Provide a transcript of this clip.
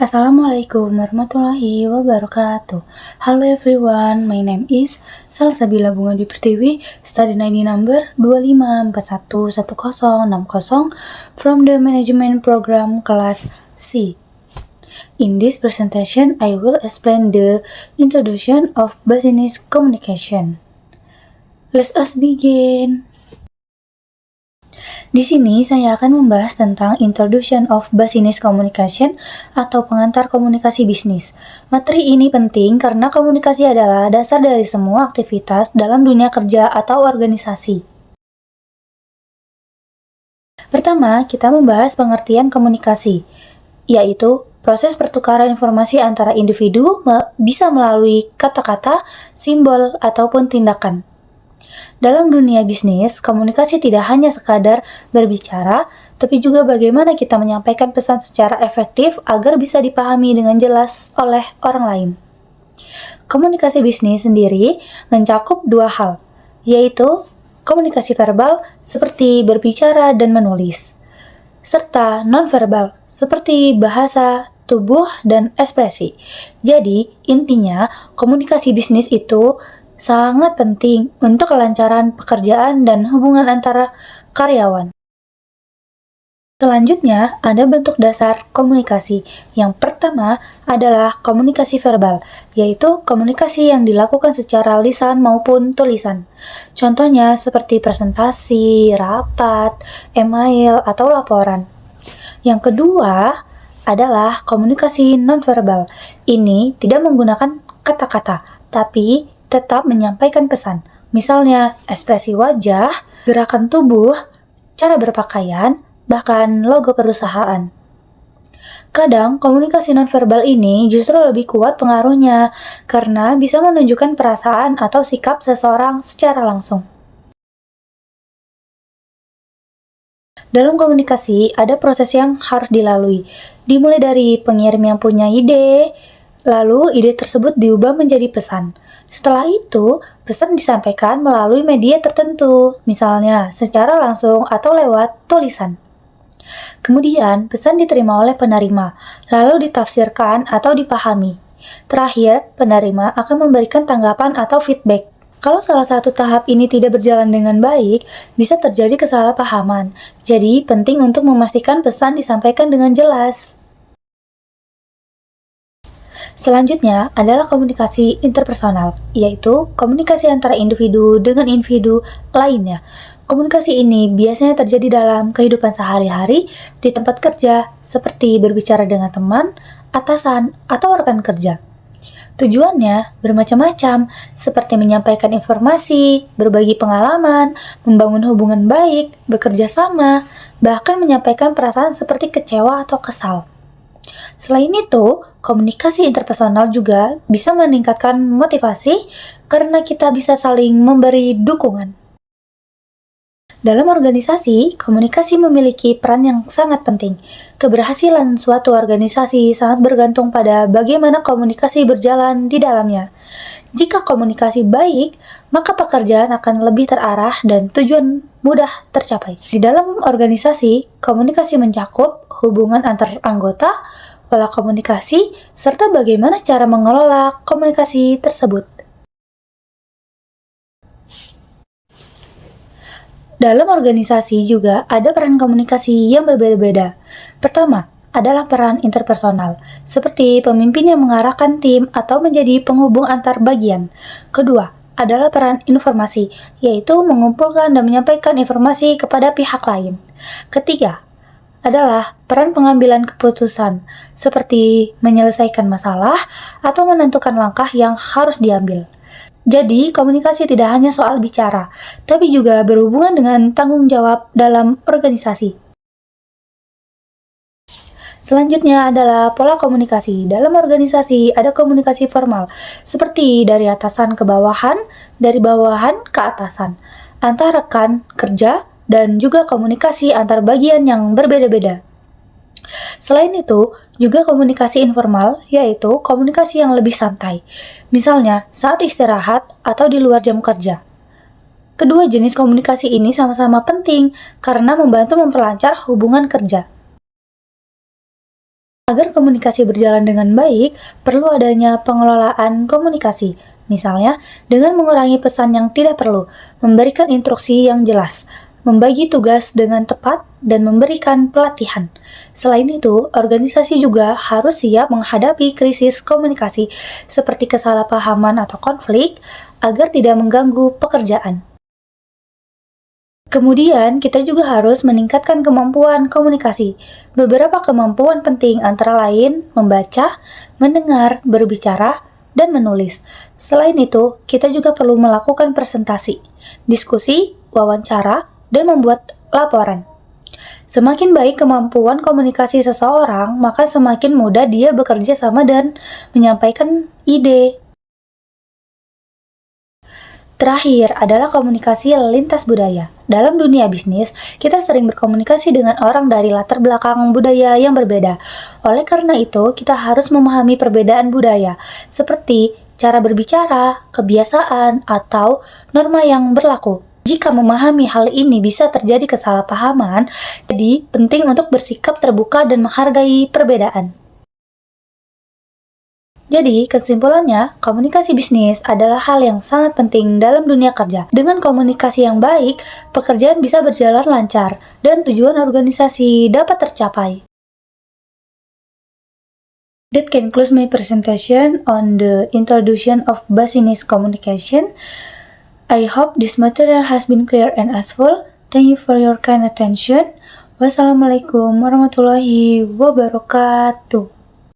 Assalamualaikum warahmatullahi wabarakatuh. Hello everyone, my name is Salsabila Bunga Dwi Pertiwi, study ID number 25411060 from the management program class C. In this presentation, I will explain the introduction of business communication. Let us begin. Di sini saya akan membahas tentang Introduction of Business Communication atau pengantar komunikasi bisnis. Materi ini penting karena komunikasi adalah dasar dari semua aktivitas dalam dunia kerja atau organisasi. Pertama, kita membahas pengertian komunikasi, yaitu proses pertukaran informasi antara individu bisa melalui kata-kata, simbol, ataupun tindakan. Dalam dunia bisnis, komunikasi tidak hanya sekadar berbicara, tapi juga bagaimana kita menyampaikan pesan secara efektif agar bisa dipahami dengan jelas oleh orang lain. Komunikasi bisnis sendiri mencakup dua hal, yaitu komunikasi verbal seperti berbicara dan menulis, serta nonverbal seperti bahasa, tubuh, dan ekspresi. Jadi, intinya komunikasi bisnis itu sangat penting untuk kelancaran pekerjaan dan hubungan antara karyawan. Selanjutnya, ada bentuk dasar komunikasi. Yang pertama adalah komunikasi verbal, yaitu komunikasi yang dilakukan secara lisan maupun tulisan. Contohnya seperti presentasi, rapat, email, atau laporan. Yang kedua adalah komunikasi nonverbal. Ini tidak menggunakan kata-kata, tapi tetap menyampaikan pesan. Misalnya, ekspresi wajah, gerakan tubuh, cara berpakaian, bahkan logo perusahaan. Kadang, komunikasi nonverbal ini justru lebih kuat pengaruhnya karena bisa menunjukkan perasaan atau sikap seseorang secara langsung. Dalam komunikasi, ada proses yang harus dilalui. Dimulai dari pengirim yang punya ide, lalu ide tersebut diubah menjadi pesan. Setelah itu, pesan disampaikan melalui media tertentu, misalnya secara langsung atau lewat tulisan. Kemudian, pesan diterima oleh penerima, lalu ditafsirkan atau dipahami. Terakhir, penerima akan memberikan tanggapan atau feedback. Kalau salah satu tahap ini tidak berjalan dengan baik, bisa terjadi kesalahpahaman. Jadi, penting untuk memastikan pesan disampaikan dengan jelas. Selanjutnya adalah komunikasi interpersonal, yaitu komunikasi antara individu dengan individu lainnya. Komunikasi ini biasanya terjadi dalam kehidupan sehari-hari di tempat kerja, seperti berbicara dengan teman, atasan, atau rekan kerja. Tujuannya bermacam-macam, seperti menyampaikan informasi, berbagi pengalaman, membangun hubungan baik, bekerja sama, bahkan menyampaikan perasaan seperti kecewa atau kesal. Selain itu, komunikasi interpersonal juga bisa meningkatkan motivasi karena kita bisa saling memberi dukungan. Dalam organisasi, komunikasi memiliki peran yang sangat penting. Keberhasilan suatu organisasi sangat bergantung pada bagaimana komunikasi berjalan di dalamnya. Jika komunikasi baik, maka pekerjaan akan lebih terarah dan tujuan mudah tercapai. Di dalam organisasi, komunikasi mencakup hubungan antar anggota, pola komunikasi, serta bagaimana cara mengelola komunikasi tersebut. Dalam organisasi juga ada peran komunikasi yang berbeda-beda. Pertama, adalah peran interpersonal, seperti pemimpin yang mengarahkan tim atau menjadi penghubung antar bagian. Kedua, adalah peran informasi, yaitu mengumpulkan dan menyampaikan informasi kepada pihak lain. Ketiga, adalah peran pengambilan keputusan, seperti menyelesaikan masalah atau menentukan langkah yang harus diambil. Jadi, komunikasi tidak hanya soal bicara, tapi juga berhubungan dengan tanggung jawab dalam organisasi. Selanjutnya adalah pola komunikasi. Dalam organisasi ada komunikasi formal, seperti dari atasan ke bawahan, dari bawahan ke atasan, antar rekan kerja, dan juga komunikasi antar bagian yang berbeda-beda. Selain itu, juga komunikasi informal, yaitu komunikasi yang lebih santai. Misalnya, saat istirahat atau di luar jam kerja. Kedua jenis komunikasi ini sama-sama penting karena membantu memperlancar hubungan kerja. Agar komunikasi berjalan dengan baik, perlu adanya pengelolaan komunikasi. Misalnya, dengan mengurangi pesan yang tidak perlu, memberikan instruksi yang jelas, membagi tugas dengan tepat, dan memberikan pelatihan. Selain itu, organisasi juga harus siap menghadapi krisis komunikasi seperti kesalahpahaman atau konflik agar tidak mengganggu pekerjaan. Kemudian, kita juga harus meningkatkan kemampuan komunikasi. Beberapa kemampuan penting antara lain membaca, mendengar, berbicara, dan menulis. Selain itu, kita juga perlu melakukan presentasi, diskusi, wawancara, dan membuat laporan. Semakin baik kemampuan komunikasi seseorang, maka semakin mudah dia bekerja sama dan menyampaikan ide. Terakhir adalah komunikasi lintas budaya. Dalam dunia bisnis, kita sering berkomunikasi dengan orang dari latar belakang budaya yang berbeda. Oleh karena itu, kita harus memahami perbedaan budaya, seperti cara berbicara, kebiasaan, atau norma yang berlaku. Jika memahami hal ini bisa terjadi kesalahpahaman, jadi penting untuk bersikap terbuka dan menghargai perbedaan. Jadi, kesimpulannya, komunikasi bisnis adalah hal yang sangat penting dalam dunia kerja. Dengan komunikasi yang baik, pekerjaan bisa berjalan lancar dan tujuan organisasi dapat tercapai. That concludes my presentation on the introduction of business communication. I hope this material has been clear and useful. Thank you for your kind attention. Wassalamualaikum warahmatullahi wabarakatuh.